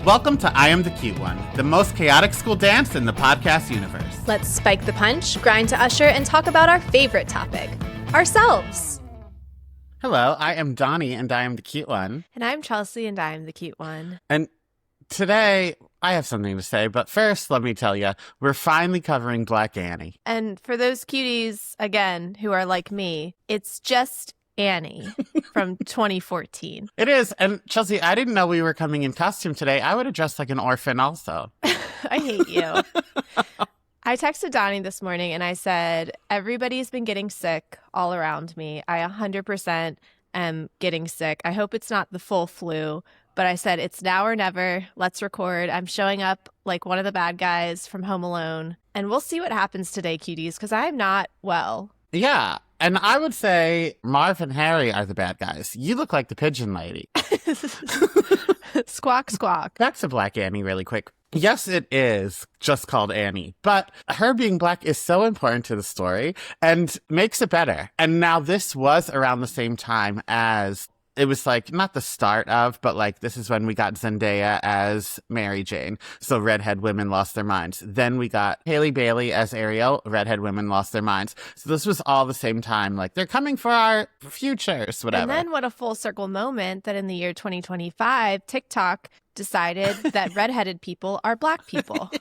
Welcome to I Am the Cute One, the most chaotic school dance in the podcast universe. Let's spike the punch, grind to usher, and talk about our favorite topic, ourselves. Hello, I am Donnie, and I am the cute one. And I'm Chelsea, and I am the cute one. And today, I have something to say, but first, let me tell you, we're finally covering Black Annie. And for those cuties, again, who are like me, it's just Annie from 2014. It is. And Chelsea, I didn't know we were coming in costume today. I would have dressed like an orphan also. I hate you. I texted Donnie this morning and I said, everybody's been getting sick all around me. I 100% am getting sick. I hope it's not the full flu, but I said, it's now or never. Let's record. I'm showing up like one of the bad guys from Home Alone. And we'll see what happens today, cuties, because I'm not well. Yeah. And I would say Marv and Harry are the bad guys. You look like the pigeon lady. Squawk, squawk. Back to Black Annie really quick. Yes, it is just called Annie, but her being black is so important to the story and makes it better. And now this was around the same time as... It was like, not the start of, but like, this is when we got Zendaya as Mary Jane. So redhead women lost their minds. Then we got Haley Bailey as Ariel. Redhead women lost their minds. So this was all the same time. Like, they're coming for our futures, whatever. And then what a full circle moment that in the year 2025, TikTok decided that redheaded people are black people.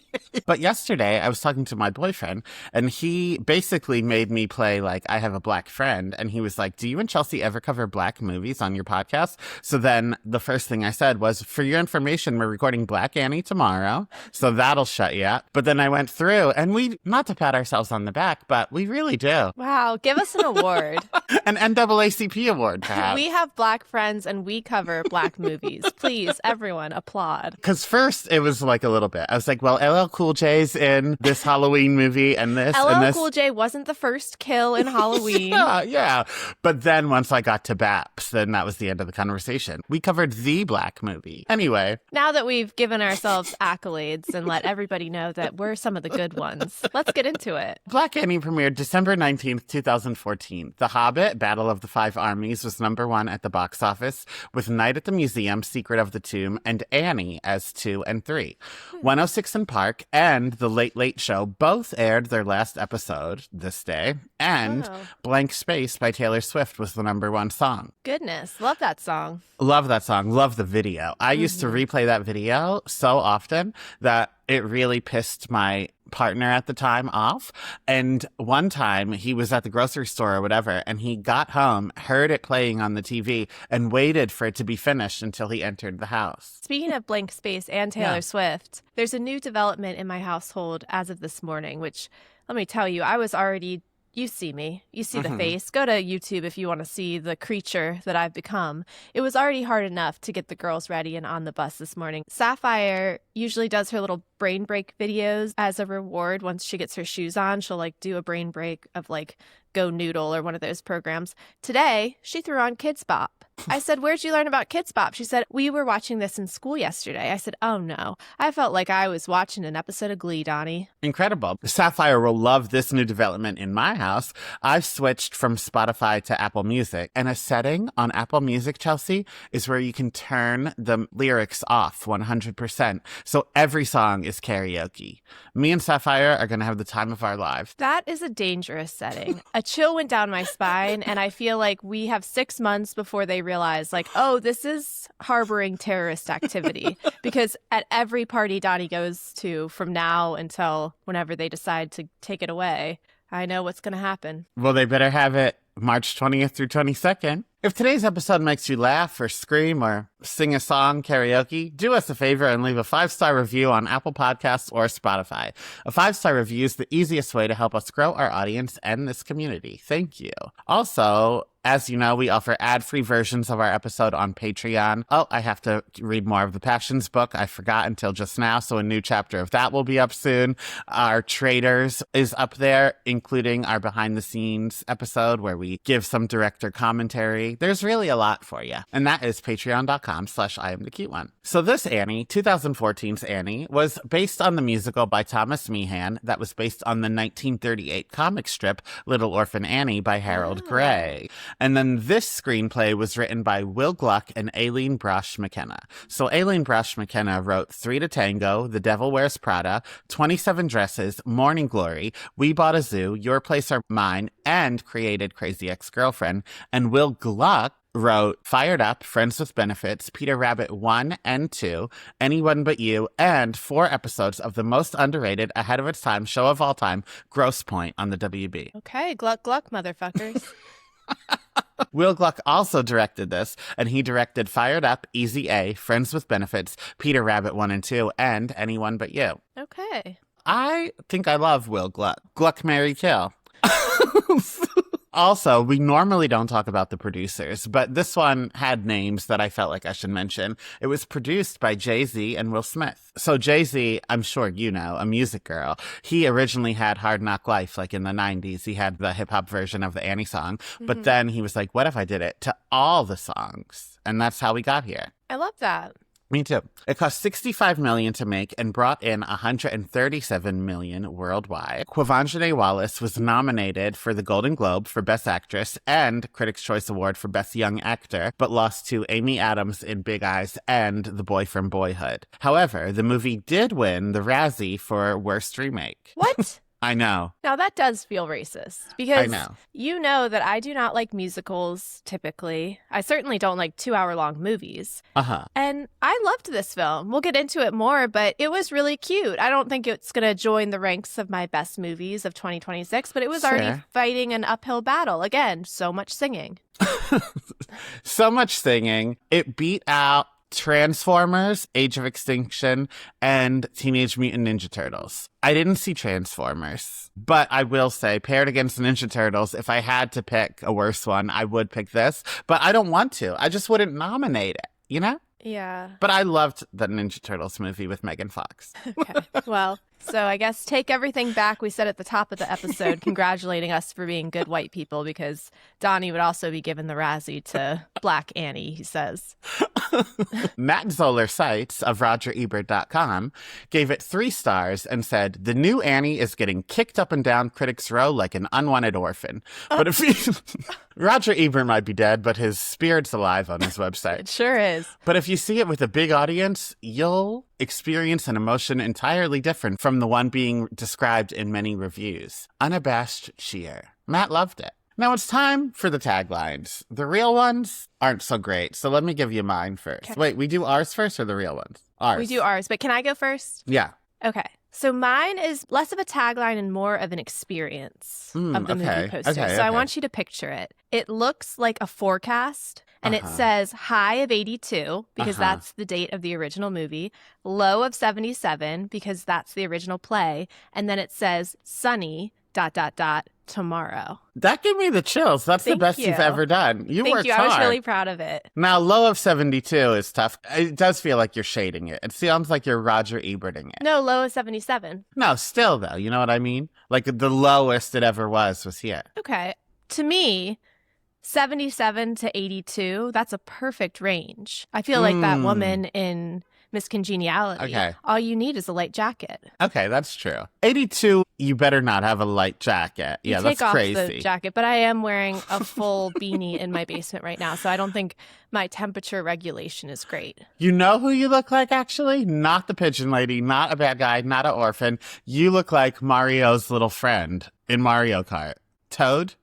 But yesterday, I was talking to my boyfriend, and he basically made me play, like, I have a black friend. And he was like, do you and Chelsea ever cover black movies on your podcast? So then the first thing I said was, for your information, we're recording Black Annie tomorrow. So that'll shut you up. But then I went through, and we, not to pat ourselves on the back, but we really do. Wow, give us an award. An NAACP award, perhaps. We have black friends, and we cover black movies. Please, everyone, applaud. Because first it was like a little bit. I was like, well, LL Cool J's in this Halloween movie and this LL and this. Cool J wasn't the first kill in Halloween. Yeah. But then once I got to Baps, then that was the end of the conversation. We covered the black movie. Anyway. Now that we've given ourselves accolades and let everybody know that we're some of the good ones, let's get into it. Black Annie premiered December 19th, 2014. The Hobbit, Battle of the Five Armies, was #1 at the box office, with Night at the Museum, Secret of the Tomb, and Annie as 2 and 3. 106 and Park and The Late Late Show both aired their last episode this day, and Blank Space by Taylor Swift was the #1 song. Goodness, love that song. Love that song. Love the video. I used to replay that video so often that it really pissed my partner at the time off. And one time he was at the grocery store or whatever, and he got home, heard it playing on the TV, and waited for it to be finished until he entered the house. Speaking of Blank Space and Taylor Swift, there's a new development in my household as of this morning, which, let me tell you, I was already... You see me. You see the face. Go to YouTube if you want to see the creature that I've become. It was already hard enough to get the girls ready and on the bus this morning. Sapphire usually does her little brain break videos as a reward. Once she gets her shoes on, she'll like do a brain break of like Go Noodle or one of those programs. Today, she threw on Kids Bop. I said, where'd you learn about Kids Bop? She said, we were watching this in school yesterday. I said, oh no. I felt like I was watching an episode of Glee, Donnie. Incredible. Sapphire will love this new development in my house. I've switched from Spotify to Apple Music, and a setting on Apple Music, Chelsea, is where you can turn the lyrics off 100%. So every song is karaoke. Me and Sapphire are going to have the time of our lives. That is a dangerous setting. A chill went down my spine, and I feel like we have 6 months before they realize, like, oh, this is harboring terrorist activity. Because at every party Donnie goes to from now until whenever they decide to take it away, I know what's going to happen. Well, they better have it March 20th through 22nd. If today's episode makes you laugh or scream or sing a song karaoke, do us a favor and leave a 5-star review on Apple Podcasts or Spotify. A 5-star review is the easiest way to help us grow our audience and this community. Thank you. Also, as you know, we offer ad-free versions of our episode on Patreon. Oh, I have to read more of the Passions book. I forgot until just now, so a new chapter of that will be up soon. Our Traders is up there, including our behind-the-scenes episode where we give some director commentary. There's really a lot for you. And that is patreon.com youtube.com/IamTheCuteOne. So this Annie, 2014's Annie, was based on the musical by Thomas Meehan that was based on the 1938 comic strip Little Orphan Annie by Harold Gray. And then this screenplay was written by Will Gluck and Aileen Brosh McKenna. So Aileen Brosh McKenna wrote Three to Tango, The Devil Wears Prada, 27 Dresses, Morning Glory, We Bought a Zoo, Your Place or Mine, and created Crazy Ex-Girlfriend. And Will Gluck wrote Fired Up, Friends with Benefits, Peter Rabbit 1 and 2, Anyone But You, and 4 episodes of the most underrated, ahead of its time, show of all time, Grosse Point on the WB. Okay, Gluck, motherfuckers. Will Gluck also directed this, and he directed Fired Up, Easy A, Friends with Benefits, Peter Rabbit 1 and 2, and Anyone But You. Okay. I think I love Will Gluck. Gluck, marry, kill. Also, we normally don't talk about the producers, but this one had names that I felt like I should mention. It was produced by Jay-Z and Will Smith. So Jay-Z, I'm sure you know, a music girl. He originally had Hard Knock Life, like in the 90s. He had the hip-hop version of the Annie song. But then he was like, what if I did it to all the songs? And that's how we got here. I love that. Me too. It cost $65 million to make and brought in $137 million worldwide. Quvenzhané Wallis was nominated for the Golden Globe for Best Actress and Critics' Choice Award for Best Young Actor, but lost to Amy Adams in Big Eyes and The Boy from Boyhood. However, the movie did win the Razzie for Worst Remake. What? I know. Now that does feel racist because I know. You know that I do not like musicals typically. I certainly don't like 2-hour-long movies. And I loved this film. We'll get into it more, but it was really cute. I don't think it's going to join the ranks of my best movies of 2026, but it was already fighting an uphill battle. Again, so much singing. So much singing. It beat out Transformers, Age of Extinction, and Teenage Mutant Ninja Turtles. I didn't see Transformers, but I will say, paired against Ninja Turtles, if I had to pick a worse one, I would pick this, but I don't want to. I just wouldn't nominate it, you know? Yeah. But I loved the Ninja Turtles movie with Megan Fox. Okay. Well, so I guess take everything back we said at the top of the episode, congratulating us for being good white people, because Donnie would also be given the Razzie to Black Annie, he says. Matt Zoller Seitz of RogerEbert.com gave it 3 stars and said, the new Annie is getting kicked up and down critics' row like an unwanted orphan. But if you... Roger Ebert might be dead, but his spirit's alive on his website. It sure is. But if you see it with a big audience, you'll experience an emotion entirely different from the one being described in many reviews. Unabashed cheer. Matt loved it. Now it's time for the taglines. The real ones aren't so great, so let me give you mine first. Okay. Wait, we do ours first or the real ones? Ours. We do ours, but can I go first? Yeah. Okay. So mine is less of a tagline and more of an experience of the movie poster. So I want you to picture it. It looks like a forecast, and it says high of 82 because that's the date of the original movie, low of 77 because that's the original play, and then it says sunny ... tomorrow. That gave me the chills. That's the best you've ever done. You Thank worked you. hard. I was really proud of it. Now, low of 72 is tough. It does feel like you're shading it. It sounds like you're Roger Eberting it. No, low of 77. No, still, though. You know what I mean? Like, the lowest it ever was here. Okay. To me, 77 to 82, that's a perfect range. I feel like that woman in Miss Congeniality. Okay. All you need is a light jacket. Okay, that's true. 82, you better not have a light jacket. Yeah, that's crazy. Take off the jacket, but I am wearing a full beanie in my basement right now, so I don't think my temperature regulation is great. You know who you look like, actually? Not the pigeon lady, not a bad guy, not an orphan. You look like Mario's little friend in Mario Kart. Toad?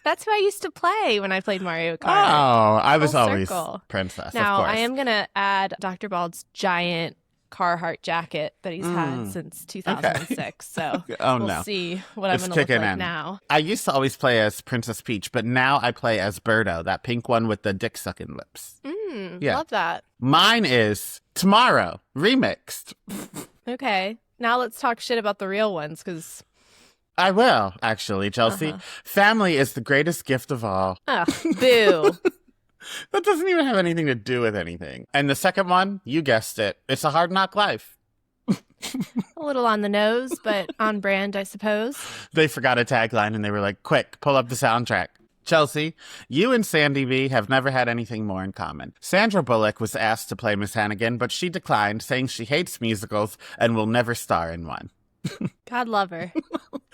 That's who I used to play when I played Mario Kart. Oh, I was Full always circle. Princess, Now, of course. I am going to add Dr. Bald's giant Carhartt jacket that he's had since 2006. So we'll see what I'm going to look like now. I used to always play as Princess Peach, but now I play as Birdo, that pink one with the dick-sucking lips. Love that. Mine is Tomorrow, remixed. Okay. Now let's talk shit about the real ones, because... I will, actually, Chelsea. Family is the greatest gift of all. Ugh, boo. That doesn't even have anything to do with anything. And the second one, you guessed it. It's A Hard Knock Life. A little on the nose, but on brand, I suppose. They forgot a tagline and they were like, quick, pull up the soundtrack. Chelsea, you and Sandy B have never had anything more in common. Sandra Bullock was asked to play Miss Hannigan, but she declined, saying she hates musicals and will never star in one. God love her.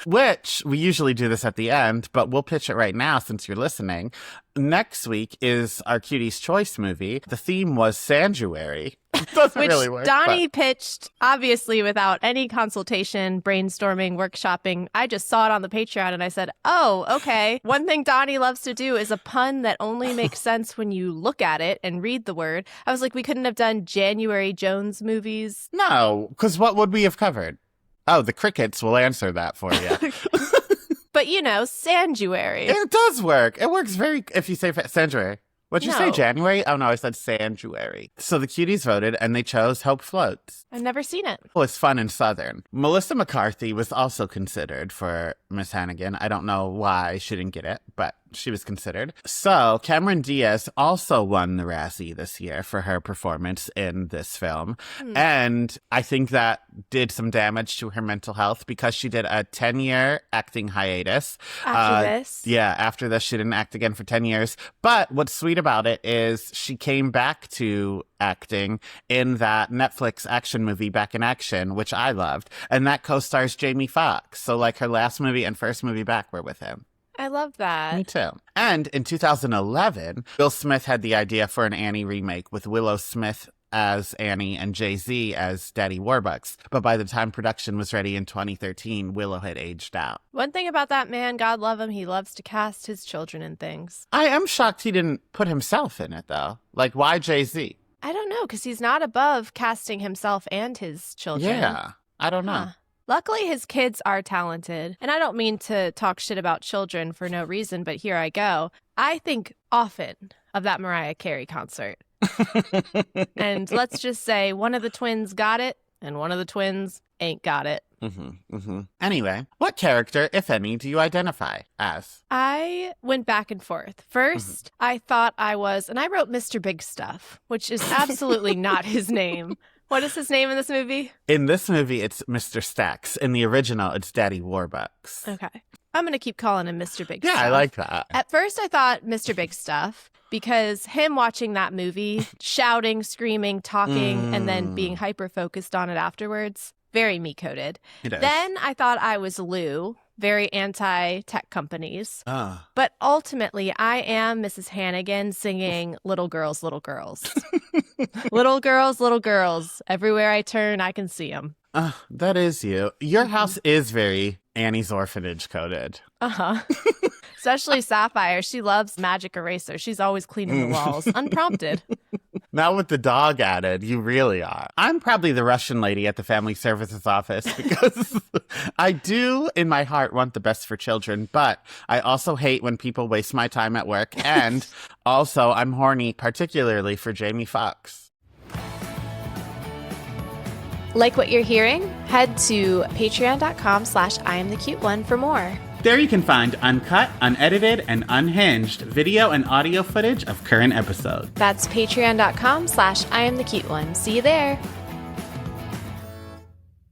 Which, we usually do this at the end, but we'll pitch it right now since you're listening. Next week is our Cuties Choice movie. The theme was Sanjuary. It doesn't Which really work. Donnie pitched, obviously without any consultation, brainstorming, workshopping. I just saw it on the Patreon and I said, oh, okay. One thing Donnie loves to do is a pun that only makes sense when you look at it and read the word. I was like, we couldn't have done January Jones movies. No, because what would we have covered? Oh, the crickets will answer that for you. But, you know, Sanjuary. It does work. It works if you say Sanjuary. What'd you say, No. January? Oh, no, I said Sanjuary. So the Cuties voted, and they chose Hope Floats. I've never seen it. Well, it's fun and Southern. Melissa McCarthy was also considered for Miss Hannigan. I don't know why she didn't get it, but she was considered. So Cameron Diaz also won the Razzie this year for her performance in this film. And I think that did some damage to her mental health because she did a 10-year acting hiatus. After this? Yeah, after this, she didn't act again for 10 years. But what's sweet about it is she came back to acting in that Netflix action movie Back in Action, which I loved. And that co-stars Jamie Foxx. So like her last movie and first movie back were with him. I love that. Me too. And in 2011, Will Smith had the idea for an Annie remake with Willow Smith as Annie and Jay-Z as Daddy Warbucks. But by the time production was ready in 2013, Willow had aged out. One thing about that man, God love him, he loves to cast his children in things. I am shocked he didn't put himself in it, though. Like, why Jay-Z? I don't know, because he's not above casting himself and his children. Yeah, I don't know. Huh. Luckily, his kids are talented. And I don't mean to talk shit about children for no reason, but here I go. I think often of that Mariah Carey concert. And let's just say one of the twins got it and one of the twins ain't got it. Anyway, what character, if any, do you identify as? I went back and forth. First, I thought I was, and I wrote Mr. Big Stuff, which is absolutely not his name. What is his name in this movie? In this movie, it's Mr. Stacks. In the original, it's Daddy Warbucks. Okay. I'm going to keep calling him Mr. Big Stuff. Yeah, I like that. At first, I thought Mr. Big Stuff because him watching that movie, shouting, screaming, talking, and then being hyper-focused on it afterwards, very me-coded. It is. Then I thought I was Lou, very anti-tech companies. Ah. But ultimately, I am Mrs. Hannigan singing Little Girls, Little Girls. Little girls, little girls. Everywhere I turn, I can see them. That is you. Your house is very Annie's Orphanage coded. Uh-huh. Especially Sapphire. She loves magic eraser. She's always cleaning the walls, unprompted. Now with the dog added, you really are. I'm probably the Russian lady at the family services office because I do, in my heart, want the best for children, but I also hate when people waste my time at work. And also, I'm horny, particularly for Jamie Foxx. Like what you're hearing? Head to patreon.com/IamTheCuteOne for more. There you can find uncut, unedited, and unhinged video and audio footage of current episodes. That's patreon.com/IamTheCuteOne. See you there.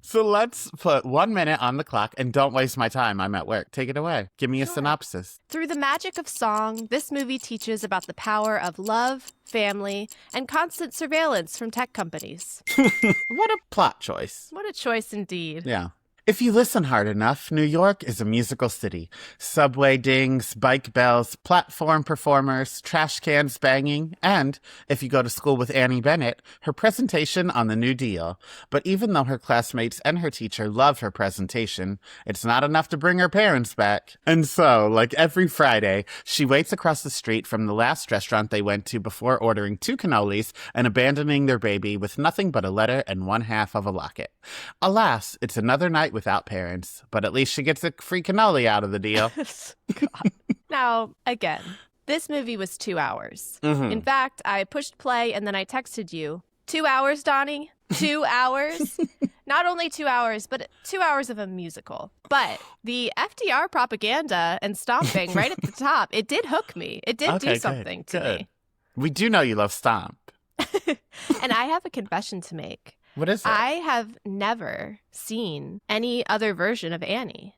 So let's put 1 minute on the clock and don't waste my time. I'm at work. Take it away. Give me a synopsis. Through the magic of song, this movie teaches about the power of love, family, and constant surveillance from tech companies. What a plot choice. What a choice indeed. Yeah. If you listen hard enough, New York is a musical city. Subway dings, bike bells, platform performers, trash cans banging, and, if you go to school with Annie Bennett, her presentation on the New Deal. But even though her classmates and her teacher love her presentation, it's not enough to bring her parents back. And so, like every Friday, she waits across the street from the last restaurant they went to before ordering 2 cannolis and abandoning their baby with nothing but a letter and 1/2 of a locket. Alas, it's another night without parents, but at least she gets a free cannoli out of the deal. God. Now, again, this movie was 2 hours. In fact, I pushed play and then I texted you, 2 hours, Donnie? 2 hours? Not only 2 hours, but 2 hours of a musical. But the FDR propaganda and stomping right at the top, it did hook me. It did do something to me. We do know you love Stomp. And I have a confession to make. What is it? I have never seen any other version of Annie.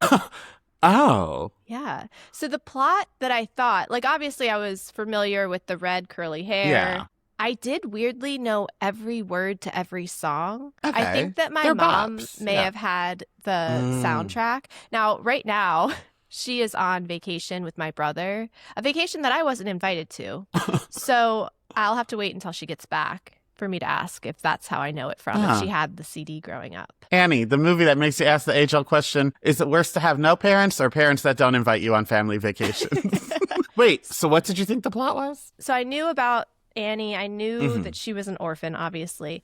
Oh. Yeah. So the plot that I thought, like, obviously I was familiar with the red curly hair. Yeah. I did weirdly know every word to every song. Okay. I think that my They're mom bops. may have had the soundtrack. Now, right now, she is on vacation with my brother, a vacation that I wasn't invited to. So I'll have to wait until she gets back for me to ask if that's how I know it from, if she had the CD growing up. Annie, the movie that makes you ask the age-old question, is it worse to have no parents or parents that don't invite you on family vacations? Wait, so what did you think the plot was? So I knew about Annie. I knew that she was an orphan, obviously.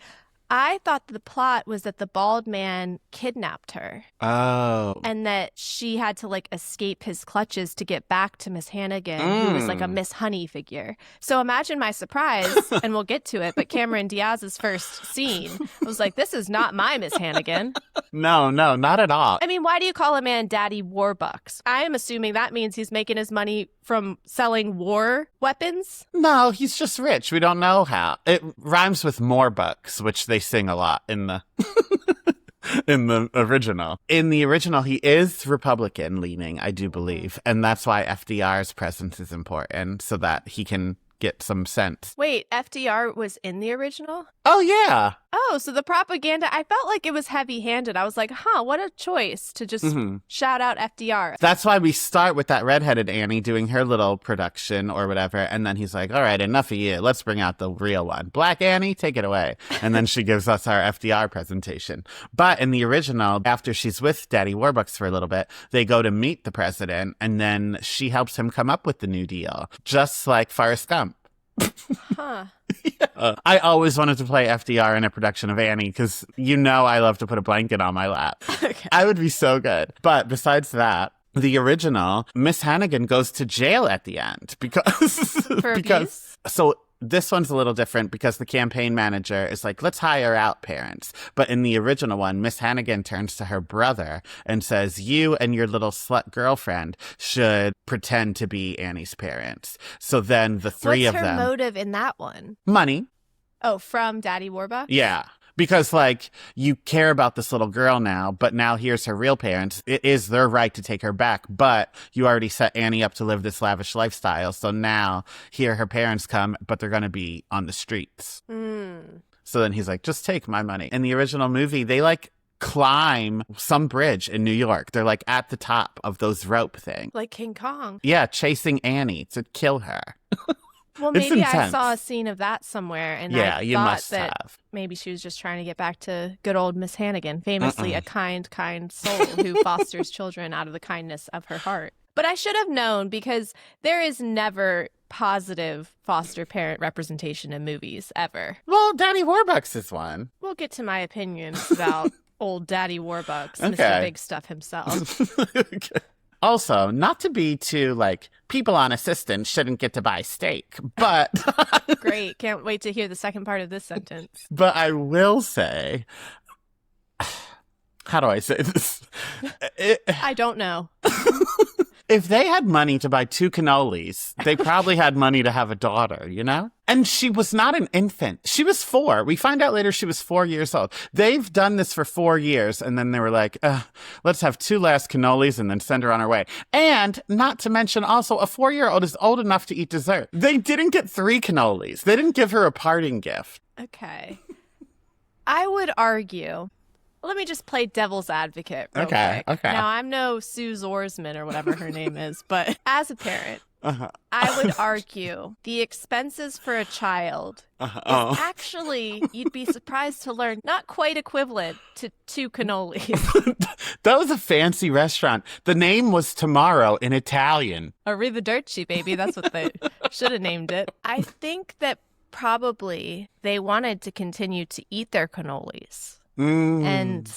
I thought the plot was that the bald man kidnapped her. Oh. And that she had to, like, escape his clutches to get back to Miss Hannigan, who was like a Miss Honey figure. So imagine my surprise, and we'll get to it, but Cameron Diaz's first scene, I was like, this is not my Miss Hannigan. No, not at all. I mean, why do you call a man Daddy Warbucks? I am assuming that means he's making his money from selling war weapons. No, he's just rich. We don't know how. It rhymes with more bucks, which they sing a lot in the in the original. In the original, he is Republican leaning, I do believe. And that's why FDR's presence is important, so that he can get some sense. Wait, FDR was in the original? Oh, yeah. Oh, so the propaganda, I felt like it was heavy-handed. I was like, what a choice to just shout out FDR. That's why we start with that redheaded Annie doing her little production or whatever. And then he's like, all right, enough of you. Let's bring out the real one. Black Annie, take it away. And then she gives us our FDR presentation. But in the original, after she's with Daddy Warbucks for a little bit, they go to meet the president. And then she helps him come up with the New Deal, just like Forrest Gump. Huh. Yeah. I always wanted to play FDR in a production of Annie because I love to put a blanket on my lap. Okay. I would be so good. But besides that, the original, Miss Hannigan goes to jail at the end because abuse? So this one's a little different because the campaign manager is like, let's hire out parents. But in the original one, Miss Hannigan turns to her brother and says, you and your little slut girlfriend should pretend to be Annie's parents. So then the three of them. What's her motive in that one? Money. Oh, from Daddy Warbucks? Yeah. Because, like, you care about this little girl now, but now here's her real parents. It is their right to take her back, but you already set Annie up to live this lavish lifestyle. So now here her parents come, but they're going to be on the streets. So then he's like, just take my money. In the original movie, they, like, climb some bridge in New York. They're, like, at the top of those rope things. Like King Kong. Yeah, chasing Annie to kill her. Well, maybe I saw a scene of that somewhere, and I you thought must that have. Maybe she was just trying to get back to good old Miss Hannigan, famously a kind soul who fosters children out of the kindness of her heart. But I should have known because there is never positive foster parent representation in movies, ever. Well, Daddy Warbucks is one. We'll get to my opinions about old Daddy Warbucks, Okay. Mr. Big Stuff himself. Okay. Also, not to be too, like, people on assistance shouldn't get to buy steak, but... Great. Can't wait to hear the second part of this sentence. But I will say... How do I say this? I don't know. If they had money to buy 2 cannolis, they probably had money to have a daughter, you know? And she was not an infant. She was 4. We find out later she was 4 years old. They've done this for 4 years, and then they were like, let's have 2 last cannolis and then send her on her way. And not to mention also, a 4-year-old is old enough to eat dessert. They didn't get 3 cannolis. They didn't give her a parting gift. Okay. I would argue... Let me just play devil's advocate real quick. Okay. Now, I'm no Suze Orman or whatever her name is, but as a parent, I would argue the expenses for a child is actually, you'd be surprised to learn, not quite equivalent to 2 cannolis. That was a fancy restaurant. The name was Tomorrow in Italian. Arrivederci, baby. That's what they should have named it. I think that probably they wanted to continue to eat their cannolis. And,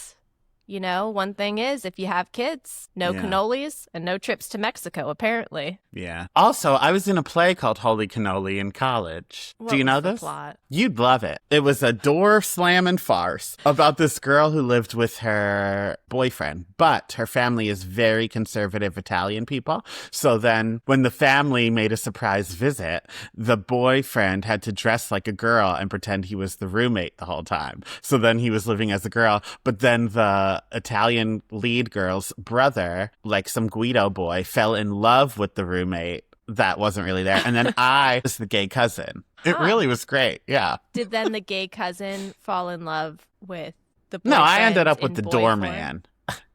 you know, one thing is, if you have kids, no cannolis and no trips to Mexico, apparently. Yeah. Also, I was in a play called Holy Cannoli in college. Do you know this? Plot? You'd love it. It was a door slamming farce about this girl who lived with her boyfriend, but her family is very conservative Italian people. So then when the family made a surprise visit, the boyfriend had to dress like a girl and pretend he was the roommate the whole time. So then he was living as a girl, but then the the Italian lead girl's brother, like some Guido boy, fell in love with the roommate that wasn't really there. And then I was the gay cousin. It really was great. Yeah. Did then the gay cousin fall in love with the No, I boyfriend ended up in with the boy doorman.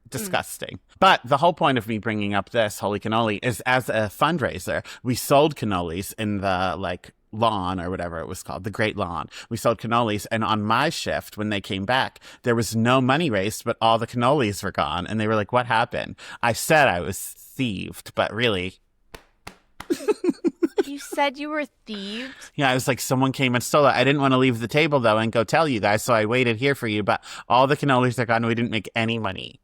Disgusting. But the whole point of me bringing up this Holy Cannoli is as a fundraiser, we sold cannolis in the lawn or whatever it was called, the Great Lawn. We sold cannolis, and on my shift, when they came back, there was no money raised, but all the cannolis were gone. And they were like, what happened? I said I was thieved, but really... You said you were thieved? Yeah, I was like, someone came and stole it. I didn't want to leave the table, though, and go tell you guys, so I waited here for you, but all the cannolis are gone. We didn't make any money.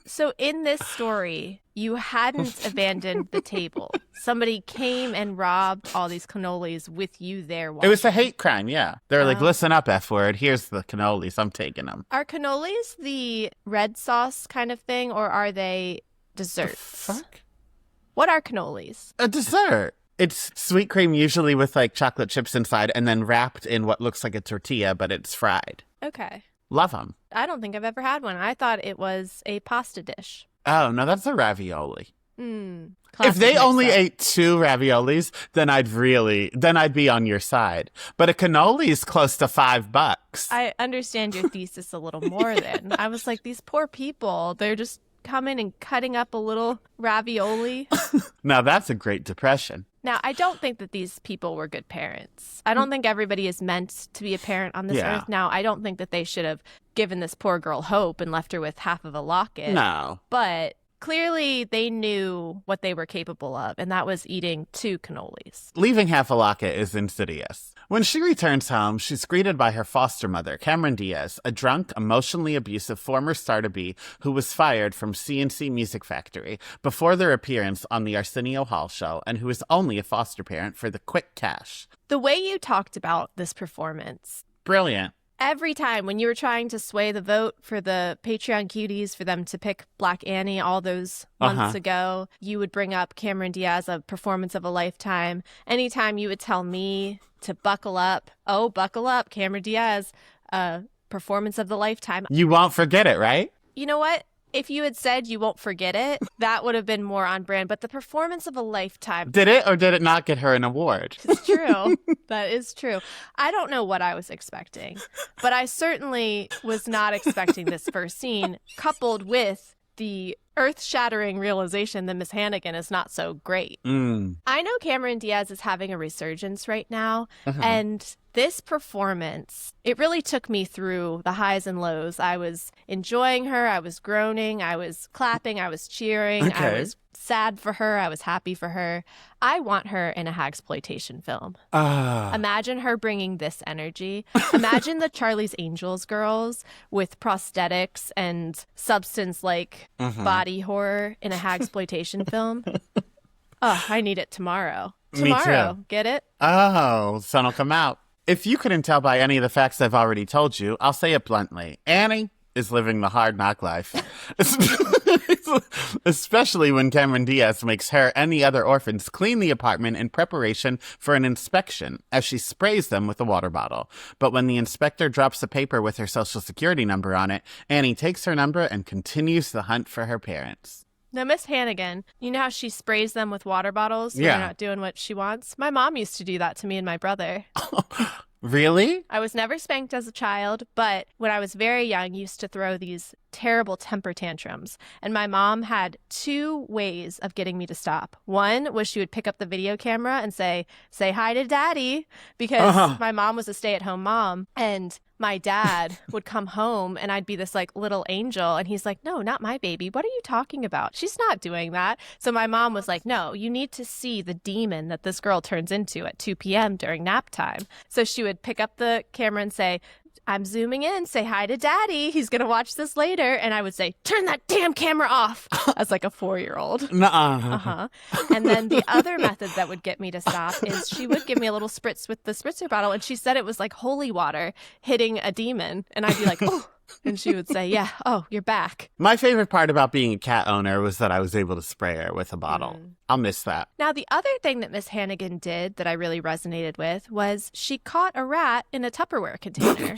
So in this story, you hadn't abandoned the table. Somebody came and robbed all these cannolis with you there. It was a hate crime, yeah. They were like, listen up, F-word. Here's the cannolis. I'm taking them. Are cannolis the red sauce kind of thing, or are they desserts? Fuck? What are cannolis? A dessert. It's sweet cream, usually with chocolate chips inside, and then wrapped in what looks like a tortilla, but it's fried. Okay. Love them. I don't think I've ever had one. I thought it was a pasta dish. Oh, no, that's a ravioli. If they only ate 2 raviolis, then I'd be on your side. But a cannoli is close to $5. I understand your thesis a little more then. I was like, these poor people, they're just coming and cutting up a little ravioli. Now that's a Great Depression. Now, I don't think that these people were good parents. I don't think everybody is meant to be a parent on this earth. Now, I don't think that they should have given this poor girl hope and left her with half of a locket. No. But clearly they knew what they were capable of, and that was eating 2 cannolis. Leaving half a locket is insidious. When she returns home, she's greeted by her foster mother, Cameron Diaz, a drunk, emotionally abusive former star-to-be who was fired from C&C Music Factory before their appearance on the Arsenio Hall show, and who is only a foster parent for the quick cash. The way you talked about this performance... Brilliant. Every time when you were trying to sway the vote for the Patreon Cuties for them to pick Black Annie all those months ago, you would bring up Cameron Diaz, a performance of a lifetime. Anytime you would tell me to buckle up, Cameron Diaz, performance of the lifetime. You won't forget it, right? You know what? If you had said you won't forget it, that would have been more on brand. But the performance of a lifetime. Did it or did it not get her an award? It's true. That is true. I don't know what I was expecting, but I certainly was not expecting this first scene, coupled with the earth-shattering realization that Miss Hannigan is not so great. I know Cameron Diaz is having a resurgence right now, and this performance, it really took me through the highs and lows. I was enjoying her, I was groaning, I was clapping, I was cheering, I was sad for her, I was happy for her. I want her in a hagsploitation film. Imagine her bringing this energy. Imagine the Charlie's Angels girls with prosthetics and substance like body horror in a hagsploitation film. Oh, I need it tomorrow. Tomorrow, get it? Oh, sun will come out. If you couldn't tell by any of the facts I've already told you, I'll say it bluntly. Annie is living the hard knock life. Especially when Cameron Diaz makes her and the other orphans clean the apartment in preparation for an inspection as she sprays them with a water bottle. But when the inspector drops a paper with her social security number on it, Annie takes her number and continues the hunt for her parents. Now, Miss Hannigan, you know how she sprays them with water bottles when they're not doing what she wants? My mom used to do that to me and my brother. Really? I was never spanked as a child, but when I was very young, used to throw these terrible temper tantrums. And my mom had 2 ways of getting me to stop. One was she would pick up the video camera and say hi to daddy, because my mom was a stay-at-home mom. And my dad would come home and I'd be this little angel. And he's like, no, not my baby. What are you talking about? She's not doing that. So my mom was like, no, you need to see the demon that this girl turns into at 2 p.m. during nap time. So she would pick up the camera and say, I'm zooming in, say hi to daddy. He's going to watch this later. And I would say, turn that damn camera off, as a 4-year-old. Nuh-uh. And then the other method that would get me to stop is she would give me a little spritz with the spritzer bottle. And she said it was like holy water hitting a demon. And I'd be like, oh. And she would say, yeah, oh, you're back. My favorite part about being a cat owner was that I was able to spray her with a bottle. I'll miss that. Now, the other thing that Miss Hannigan did that I really resonated with was she caught a rat in a Tupperware container.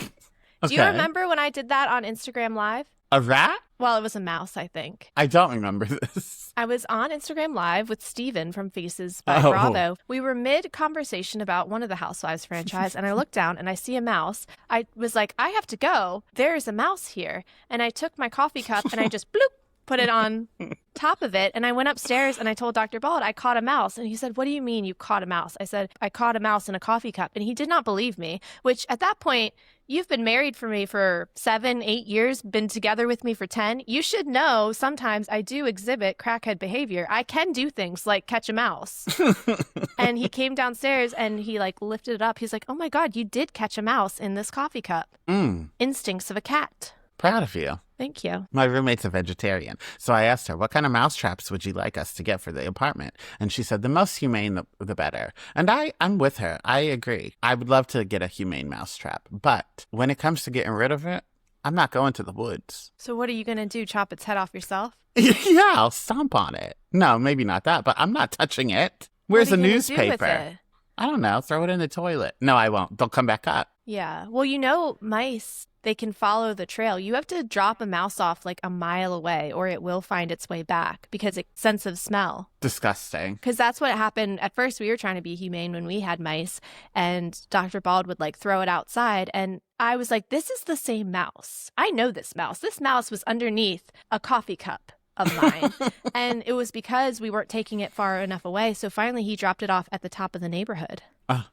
Do you remember when I did that on Instagram Live? A rat? Well, it was a mouse, I think. I don't remember this. I was on Instagram Live with Steven from Faces by Bravo. We were mid-conversation about one of the Housewives franchise, and I looked down and I see a mouse. I was like, I have to go. There's a mouse here. And I took my coffee cup and I just bloop, put it on top of it. And I went upstairs and I told Dr. Bald, I caught a mouse. And he said, what do you mean you caught a mouse? I said, I caught a mouse in a coffee cup. And he did not believe me, which at that point, you've been married for me for 7, 8 years, been together with me for 10. You should know sometimes I do exhibit crackhead behavior. I can do things like catch a mouse. And he came downstairs and he like lifted it up. He's like, oh my God, you did catch a mouse in this coffee cup. Instincts of a cat. Proud of you. Thank you. My roommate's a vegetarian. So I asked her, what kind of mouse traps would you like us to get for the apartment? And she said, the most humane, the better. And I'm with her. I agree. I would love to get a humane mouse trap. But when it comes to getting rid of it, I'm not going to the woods. So what are you going to do? Chop its head off yourself? Yeah, I'll stomp on it. No, maybe not that, but I'm not touching it. Where's the newspaper? I don't know. Throw it in the toilet. No, I won't. They'll come back up. Yeah. Well, you know, mice, they can follow the trail. You have to drop a mouse off like a mile away or it will find its way back because it's sense of smell. Disgusting. Because that's what happened. At first, we were trying to be humane when we had mice and Dr. Bald would like throw it outside. And I was like, this is the same mouse. I know this mouse. This mouse was underneath a coffee cup of mine. And it was because we weren't taking it far enough away. So finally, he dropped it off at the top of the neighborhood.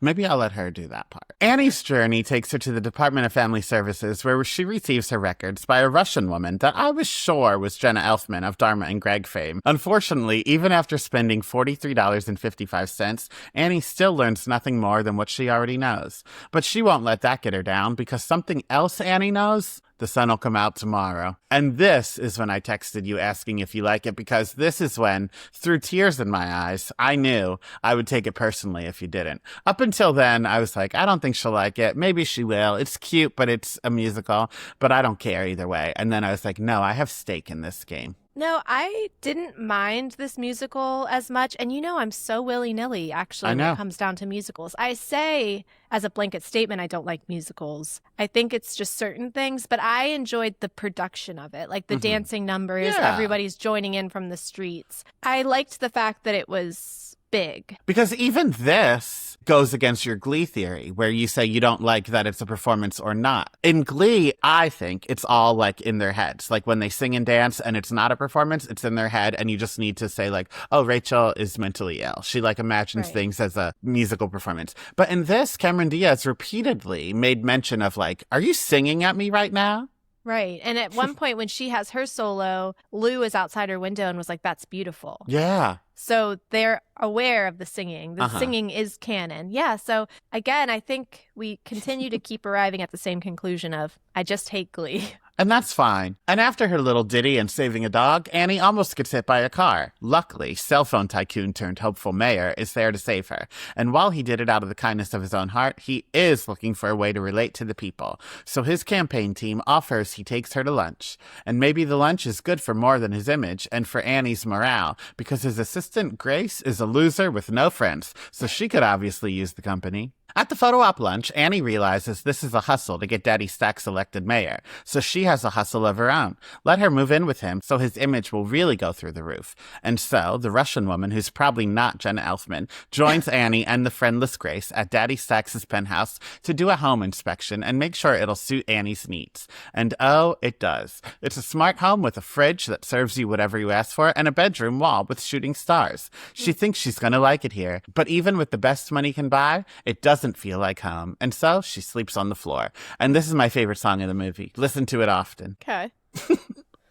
Maybe I'll let her do that part. Annie's journey takes her to the Department of Family Services, where she receives her records by a Russian woman that I was sure was Jenna Elfman of Dharma and Greg fame. Unfortunately, even after spending $43.55, Annie still learns nothing more than what she already knows. But she won't let that get her down, because something else Annie knows: the sun will come out tomorrow. And this is when I texted you asking if you like it, because this is when, through tears in my eyes, I knew I would take it personally if you didn't. Up until then, I was like, I don't think she'll like it. Maybe she will. It's cute, but it's a musical. But I don't care either way. And then I was like, no, I have stake in this game. No, I didn't mind this musical as much. And you know, I'm so willy-nilly, actually, when it comes down to musicals. I say, as a blanket statement, I don't like musicals. I think it's just certain things, but I enjoyed the production of it, like the dancing numbers, everybody's joining in from the streets. I liked the fact that it was big. Because even this goes against your Glee theory, where you say you don't like that it's a performance or not. In Glee, I think it's all like in their heads. Like when they sing and dance and it's not a performance, it's in their head, and you just need to say like, oh, Rachel is mentally ill. She like imagines things as a musical performance. But in this, Cameron Diaz repeatedly made mention of like, are you singing at me right now? Right. And at one point when she has her solo, Lou is outside her window and was like, that's beautiful. Yeah. So they're aware of the singing. The singing is canon. Yeah. So again, I think we continue to keep arriving at the same conclusion of, I just hate Glee. And that's fine. And after her little ditty and saving a dog, Annie almost gets hit by a car. Luckily, cell phone tycoon turned hopeful mayor is there to save her. And while he did it out of the kindness of his own heart, he is looking for a way to relate to the people. So his campaign team offers he takes her to lunch. And maybe the lunch is good for more than his image and for Annie's morale, because his assistant Grace is a loser with no friends, so she could obviously use the company. At the photo op lunch, Annie realizes this is a hustle to get Daddy Stack's elected mayor, so she has a hustle of her own. Let her move in with him so his image will really go through the roof. And so, the Russian woman, who's probably not Jenna Elfman, joins Annie and the friendless Grace at Daddy Stack's penthouse to do a home inspection and make sure it'll suit Annie's needs. And oh, it does. It's a smart home with a fridge that serves you whatever you ask for and a bedroom wall with shooting stars. She thinks she's gonna like it here, but even with the best money can buy, it doesn't feel like home. And so she sleeps on the floor. And this is my favorite song of the movie. Listen to it often. Okay.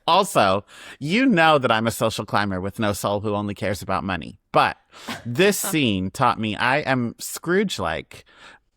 Also, you know that I'm a social climber with no soul who only cares about money. But this scene taught me I am Scrooge-like.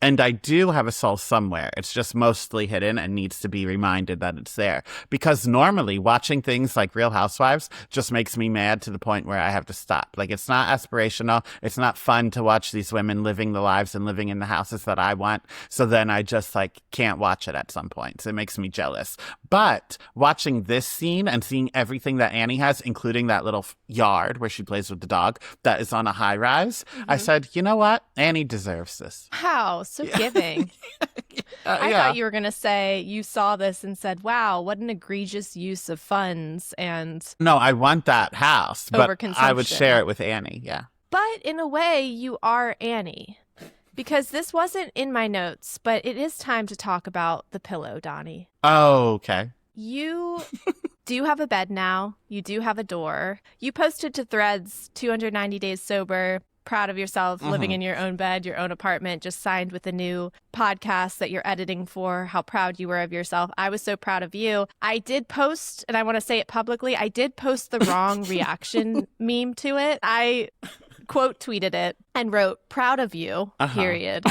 And I do have a soul somewhere. It's just mostly hidden and needs to be reminded that it's there. Because normally watching things like Real Housewives just makes me mad to the point where I have to stop. Like, it's not aspirational. It's not fun to watch these women living the lives and living in the houses that I want. So then I just like can't watch it at some points. It makes me jealous. But watching this scene and seeing everything that Annie has, including that little yard where she plays with the dog that is on a high rise, I said, you know what? Annie deserves this. How? So giving. I thought you were going to say you saw this and said, wow, what an egregious use of funds and No, I want that house, but I would overconsumption. share it with Annie, yeah. But in a way, you are Annie. Because this wasn't in my notes, but it is time to talk about the pillow, Donnie. Oh, okay. You do have a bed now. You do have a door. You posted to Threads 290 days sober, proud of yourself, living in your own bed, your own apartment, just signed with a new podcast that you're editing for, how proud you were of yourself. I was so proud of you. I did post, and I want to say it publicly, I did post the wrong reaction meme to it. I quote tweeted it and wrote, proud of you, period.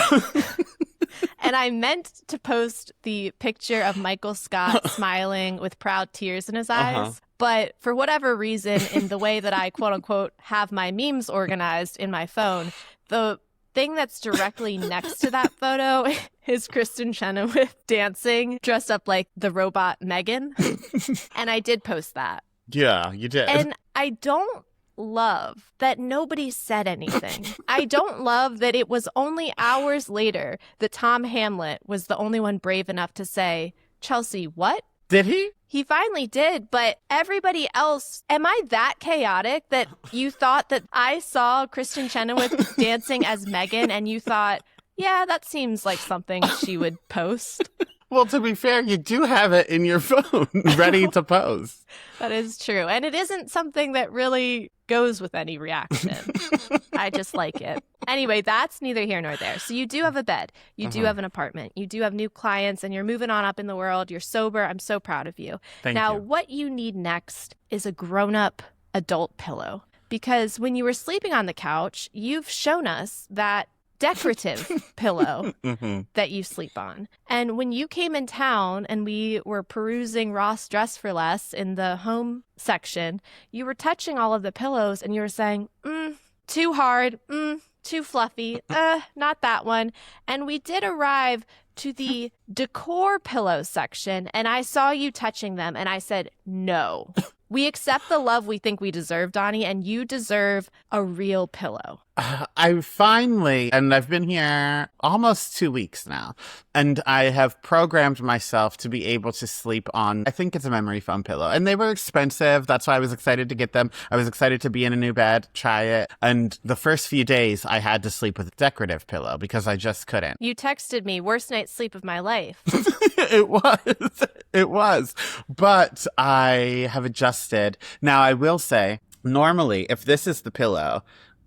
And I meant to post the picture of Michael Scott smiling with proud tears in his eyes. But for whatever reason, in the way that I, quote unquote, have my memes organized in my phone, the thing that's directly next to that photo is Kristen Chenoweth dancing, dressed up like the robot Megan. And I did post that. Yeah, you did. And I don't love that nobody said anything. I don't love that it was only hours later that Tom Hamlet was the only one brave enough to say, Chelsea, what? Did he? He finally did, but everybody else, am I that chaotic that you thought that I saw Kristen Chenoweth dancing as Megan and you thought, yeah, that seems like something she would post? Well, to be fair, you do have it in your phone ready to post. That is true. And it isn't something that really goes with any reaction. I just like it. Anyway, that's neither here nor there. So you do have a bed. You do have an apartment. You do have new clients and you're moving on up in the world. You're sober. I'm so proud of you. Thank now, you. what you need next is a grown-up adult pillow. Because when you were sleeping on the couch, you've shown us that decorative pillow that you sleep on. And when you came in town and we were perusing Ross Dress for Less in the home section, you were touching all of the pillows and you were saying, too hard, too fluffy, not that one. And we did arrive to the decor pillow section and I saw you touching them and I said, no. We accept the love we think we deserve, Donnie, and you deserve a real pillow. I finally, and I've been here almost 2 weeks now, and I have programmed myself to be able to sleep on, I think it's a memory foam pillow. And they were expensive. That's why I was excited to get them. I was excited to be in a new bed, try it. And the first few days, I had to sleep with a decorative pillow because I just couldn't. You texted me, worst night's sleep of my life. It was. It was. But I have adjusted. Now, I will say, normally, if this is the pillow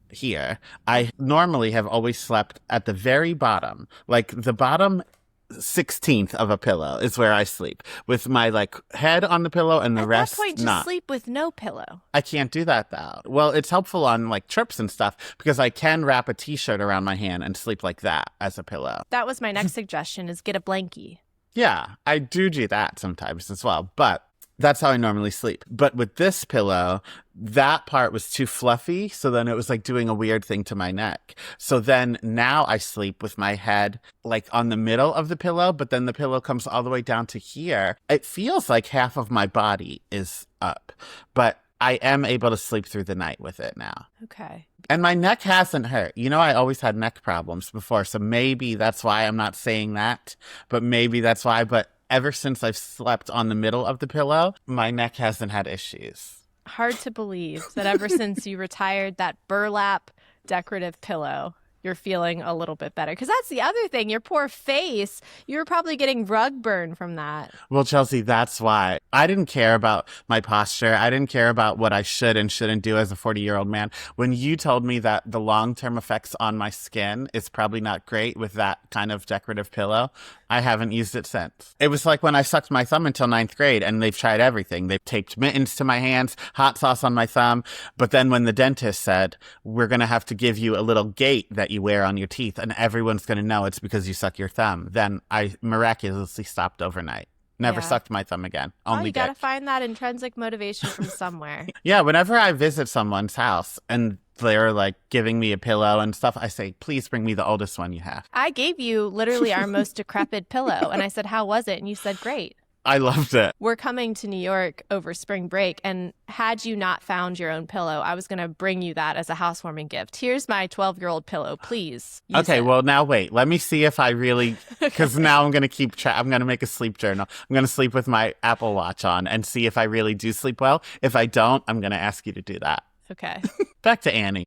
here, I normally have always slept at the very bottom, like the bottom 16th of a pillow is where I sleep, with my like head on the pillow and the rest At that point, just not. sleep with no pillow. I can't do that though. Well, it's helpful on like trips and stuff because I can wrap a t-shirt around my hand and sleep like that as a pillow. That was my next suggestion, is get a blankie. Yeah, I do that sometimes as well, but that's how I normally sleep. But with this pillow, that part was too fluffy, so then it was like doing a weird thing to my neck. So then now I sleep with my head like on the middle of the pillow, but then the pillow comes all the way down to here. It feels like half of my body is up, but I am able to sleep through the night with it now. Okay. And my neck hasn't hurt. You know, I always had neck problems before, so maybe that's why I'm not saying that, but maybe that's why. But ever since I've slept on the middle of the pillow, my neck hasn't had issues. Hard to believe that ever since you retired that burlap decorative pillow, you're feeling a little bit better. Because that's the other thing, your poor face, you were probably getting rug burn from that. Well, Chelsea, that's why. I didn't care about my posture. I didn't care about what I should and shouldn't do as a 40-year-old man. When you told me that the long-term effects on my skin is probably not great with that kind of decorative pillow, I haven't used it since. It was like when I sucked my thumb until 9th grade and they've tried everything. They've taped mittens to my hands, hot sauce on my thumb. But then when the dentist said, we're going to have to give you a little gate that you wear on your teeth and everyone's going to know it's because you suck your thumb, then I miraculously stopped overnight. Never sucked my thumb again. Only you got to find that intrinsic motivation from somewhere. Yeah, whenever I visit someone's house and they're like giving me a pillow and stuff, I say, please bring me the oldest one you have. I gave you literally our most decrepit pillow. And I said, how was it? And you said, great. I loved it. We're coming to New York over spring break, and had you not found your own pillow, I was going to bring you that as a housewarming gift. Here's my 12-year-old pillow. Please use Okay, it. well, now wait. Let me see if I really, because now I'm going to keep track. I'm going to make a sleep journal. I'm going to sleep with my Apple Watch on and see if I really do sleep well. If I don't, I'm going to ask you to do that. Okay. Back to Annie.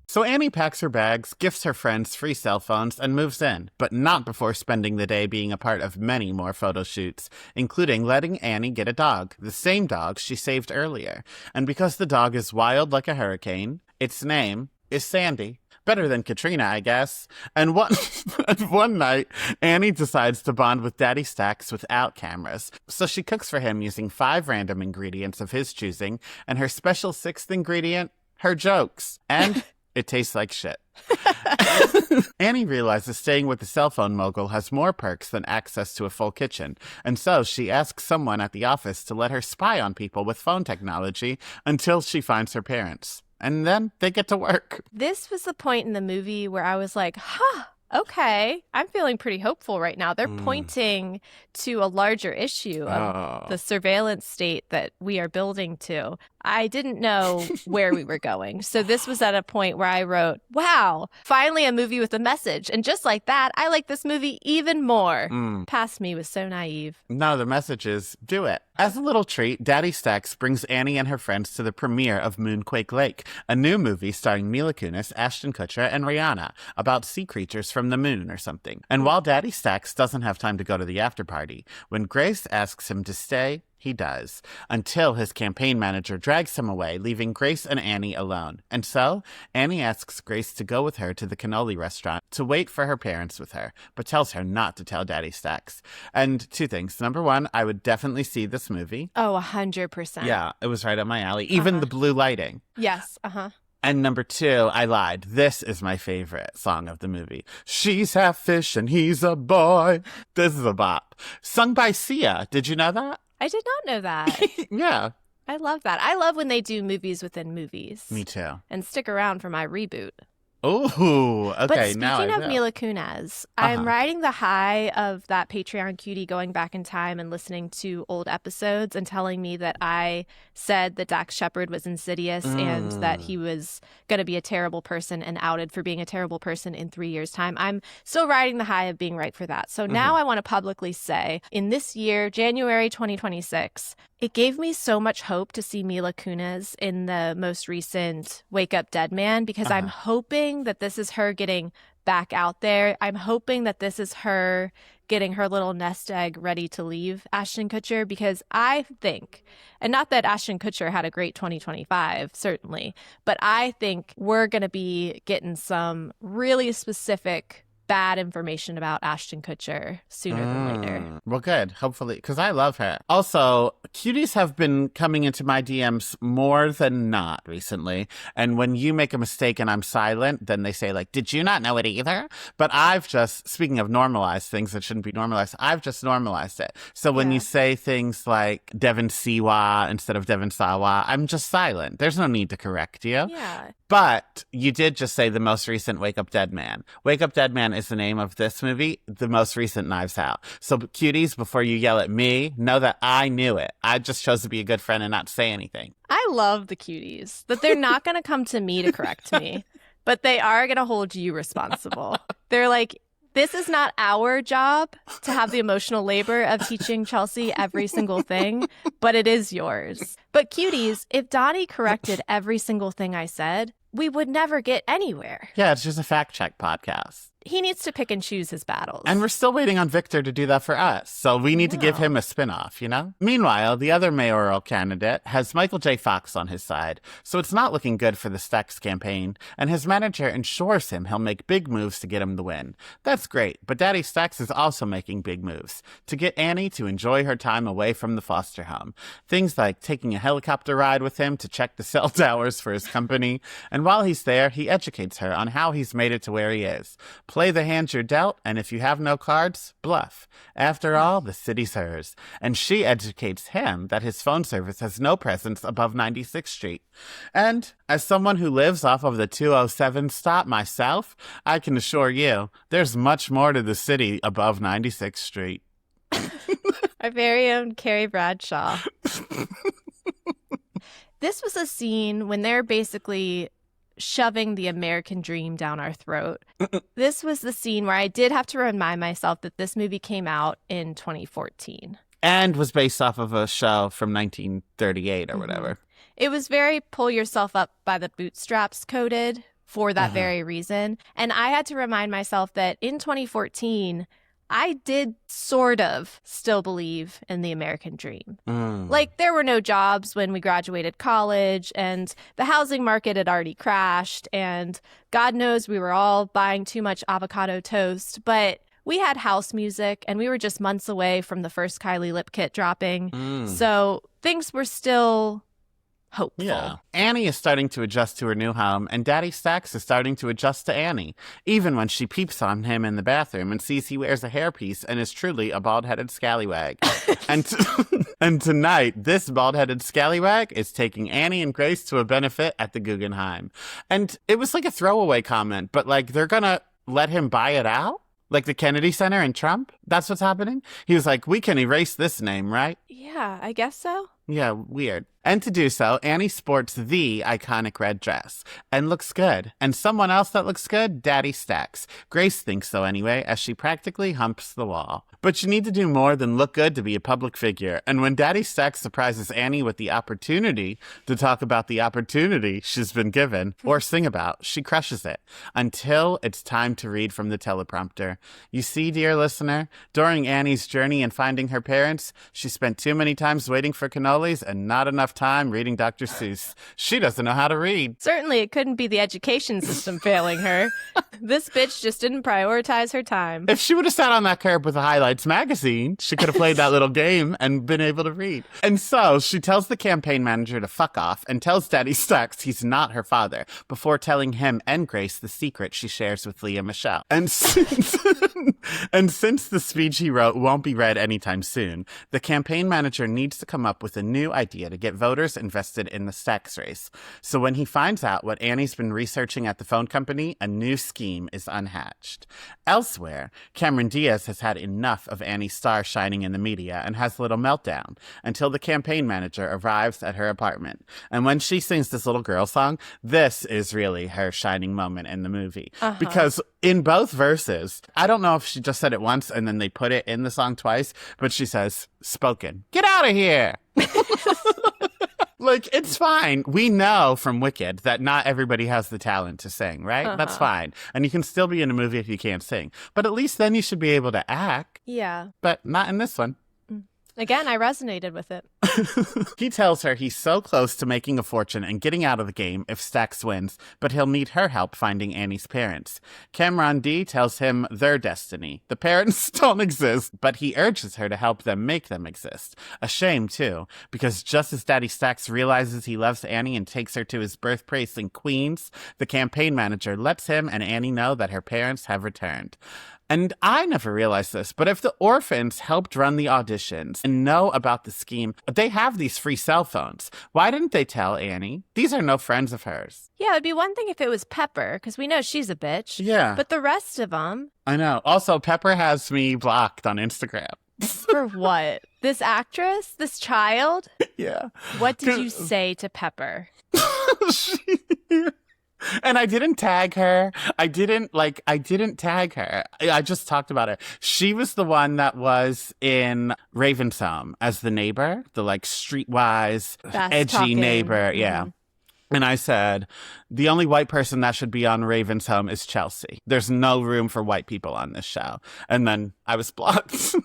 So Annie packs her bags, gifts her friends free cell phones, and moves in, but not before spending the day being a part of many more photo shoots, including letting Annie get a dog, the same dog she saved earlier. And because the dog is wild like a hurricane, its name is Sandy. Better than Katrina, I guess. And one night, Annie decides to bond with Daddy Stacks without cameras. So she cooks for him using 5 random ingredients of his choosing, and her special 6th ingredient, her jokes. And it tastes like shit. Annie realizes staying with the cell phone mogul has more perks than access to a full kitchen, and so she asks someone at the office to let her spy on people with phone technology until she finds her parents. And then they get to work. This was the point in the movie where I was like, okay, I'm feeling pretty hopeful right now. They're pointing to a larger issue of the surveillance state that we are building to. I didn't know where we were going. So this was at a point where I wrote, wow, finally a movie with a message. And just like that, I like this movie even more. Past me was so naive. No, the message is, do it. As a little treat, Daddy Stacks brings Annie and her friends to the premiere of Moonquake Lake, a new movie starring Mila Kunis, Ashton Kutcher, and Rihanna about sea creatures from the moon or something. And while Daddy Stacks doesn't have time to go to the after party, when Grace asks him to stay, he does, until his campaign manager drags him away, leaving Grace and Annie alone. And so, Annie asks Grace to go with her to the cannoli restaurant to wait for her parents with her, but tells her not to tell Daddy Stacks. And 2 things. Number 1, I would definitely see this movie. Oh, 100%. Yeah, it was right up my alley. Even the blue lighting. Yes, And number 2, I lied. This is my favorite song of the movie. She's half fish and he's a boy. This is a bop. Sung by Sia. Did you know that? I did not know that. Yeah. I love that. I love when they do movies within movies. Me too. And stick around for my reboot. Ooh, okay. But speaking now of Mila Kunis, I'm riding the high of that Patreon cutie going back in time and listening to old episodes and telling me that I said that Dax Shepard was insidious and that he was going to be a terrible person and outed for being a terrible person in 3 years' time. I'm still riding the high of being right for that. So now I want to publicly say, in this year, January 2026, it gave me so much hope to see Mila Kunis in the most recent Wake Up Dead Man because I'm hoping that this is her getting back out there. I'm hoping that this is her getting her little nest egg ready to leave Ashton Kutcher because I think, and not that Ashton Kutcher had a great 2025, certainly, but I think we're going to be getting some really specific bad information about Ashton Kutcher sooner than later. Well, good. Hopefully, because I love her. Also, cuties have been coming into my DMs more than not recently. And when you make a mistake and I'm silent, then they say, like, did you not know it either? But I've just, speaking of normalized things that shouldn't be normalized, I've just normalized it. So when you say things like Devon Siwa instead of Devon Sawa, I'm just silent. There's no need to correct you. Yeah. But you did just say the most recent Wake Up Dead Man. Wake Up Dead Man is the name of this movie, the most recent Knives Out. So cuties, before you yell at me, know that I knew it. I just chose to be a good friend and not say anything. I love the cuties, that they're not going to come to me to correct me, but they are going to hold you responsible. They're like, this is not our job to have the emotional labor of teaching Chelsea every single thing, but it is yours. But cuties, if Donnie corrected every single thing I said, we would never get anywhere. Yeah, it's just a fact check podcast. He needs to pick and choose his battles. And we're still waiting on Victor to do that for us. So we need to give him a spinoff, you know? Meanwhile, the other mayoral candidate has Michael J. Fox on his side. So it's not looking good for the Stacks campaign. And his manager ensures him he'll make big moves to get him the win. That's great. But Daddy Stacks is also making big moves to get Annie to enjoy her time away from the foster home. Things like taking a helicopter ride with him to check the cell towers for his company. And while he's there, he educates her on how he's made it to where he is. Play the hand you're dealt, and if you have no cards, bluff. After all, the city's hers. And she educates him that his phone service has no presence above 96th Street. And as someone who lives off of the 207 stop myself, I can assure you, there's much more to the city above 96th Street. Our very own Carrie Bradshaw. This was a scene when they're basically shoving the American dream down our throat. This was the scene where I did have to remind myself that this movie came out in 2014. And was based off of a show from 1938 or whatever. It was very pull yourself up by the bootstraps coded for that very reason. And I had to remind myself that in 2014, I did sort of still believe in the American dream. Like, there were no jobs when we graduated college, and the housing market had already crashed, and God knows we were all buying too much avocado toast, but we had house music, and we were just months away from the first Kylie lip kit dropping. So things were still hopeful. Yeah. Annie is starting to adjust to her new home, and Daddy Stacks is starting to adjust to Annie, even when she peeps on him in the bathroom and sees he wears a hairpiece and is truly a bald-headed scallywag. And tonight, this bald-headed scallywag is taking Annie and Grace to a benefit at the Guggenheim. And it was like a throwaway comment, but like they're gonna let him buy it out? Like the Kennedy Center and Trump? That's what's happening? He was like, we can erase this name, right? Yeah, I guess so. Yeah, weird. And to do so, Annie sports the iconic red dress and looks good. And someone else that looks good, Daddy Stacks. Grace thinks so anyway, as she practically humps the wall. But you need to do more than look good to be a public figure. And when Daddy Stacks surprises Annie with the opportunity to talk about the opportunity she's been given or sing about, she crushes it until it's time to read from the teleprompter. You see, dear listener, during Annie's journey in finding her parents, she spent too many times waiting for cannolis and not enough time reading Dr. Seuss. She doesn't know how to read. Certainly it couldn't be the education system failing her. This bitch just didn't prioritize her time. If she would have sat on that curb with a Highlights magazine, she could have played that little game and been able to read. And so she tells the campaign manager to fuck off and tells Daddy Stacks he's not her father before telling him and Grace the secret she shares with Leah Michelle. And since the speech he wrote won't be read anytime soon, the campaign manager needs to come up with a new idea to get voters invested in the Stacks race. So when he finds out what Annie's been researching at the phone company, a new scheme is unhatched. Elsewhere, Cameron Diaz has had enough of Annie's star shining in the media and has a little meltdown until the campaign manager arrives at her apartment. And when she sings this little girl song, this is really her shining moment in the movie. Because in both verses, I don't know if she just said it once and then they put it in the song twice, but she says, spoken, get out of here. Like, it's fine. We know from Wicked that not everybody has the talent to sing, right? That's fine. And you can still be in a movie if you can't sing. But at least then you should be able to act. Yeah. But not in this one. Again, I resonated with it. He tells her he's so close to making a fortune and getting out of the game if Stacks wins, but he'll need her help finding Annie's parents. Cameron D tells him their destiny. The parents don't exist, but he urges her to help them make them exist. A shame, too, because just as Daddy Stacks realizes he loves Annie and takes her to his birthplace in Queens, the campaign manager lets him and Annie know that her parents have returned. And I never realized this, but if the orphans helped run the auditions and know about the scheme, they have these free cell phones. Why didn't they tell Annie? These are no friends of hers. Yeah, it'd be one thing if it was Pepper, because we know she's a bitch. Yeah. But the rest of them... I know. Also, Pepper has me blocked on Instagram. For what? This actress? This child? Yeah. What did you say to Pepper? And I didn't tag her. I didn't tag her. I just talked about her. She was the one that was in Raven's Home as the neighbor, the like streetwise, edgy neighbor. Yeah. And I said, the only white person that should be on Raven's Home is Chelsea. There's no room for white people on this show. And then I was blocked.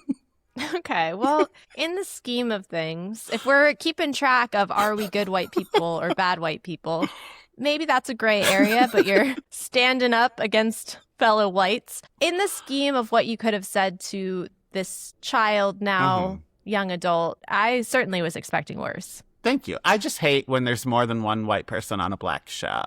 Okay, well, in the scheme of things, if we're keeping track of are we good white people or bad white people, maybe that's a gray area, but you're standing up against fellow whites. In the scheme of what you could have said to this child, now young adult, I certainly was expecting worse. Thank you. I just hate when there's more than one white person on a black show.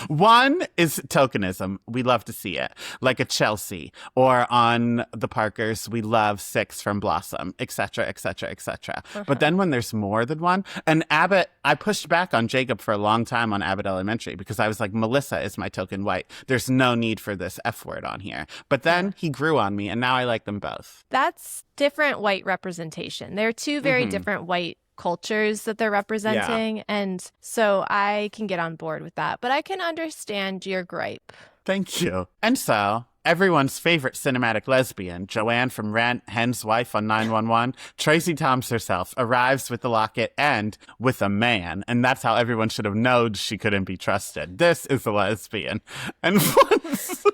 One is tokenism. We love to see it. Like a Chelsea, or on the Parkers, we love Six from Blossom, etc., etc., etc. But then when there's more than one, and Abbott, I pushed back on Jacob for a long time on Abbott Elementary because I was like, Melissa is my token white. There's no need for this F word on here. But then he grew on me, and now I like them both. That's different white representation. They're two very different white cultures that they're representing. And so I can get on board with that. But I can understand your gripe. Thank you. And so, everyone's favorite cinematic lesbian, Joanne from Rent, Hen's wife on 911, Tracy Toms herself, arrives with the locket and with a man. And that's how everyone should have known she couldn't be trusted. This is a lesbian. And once...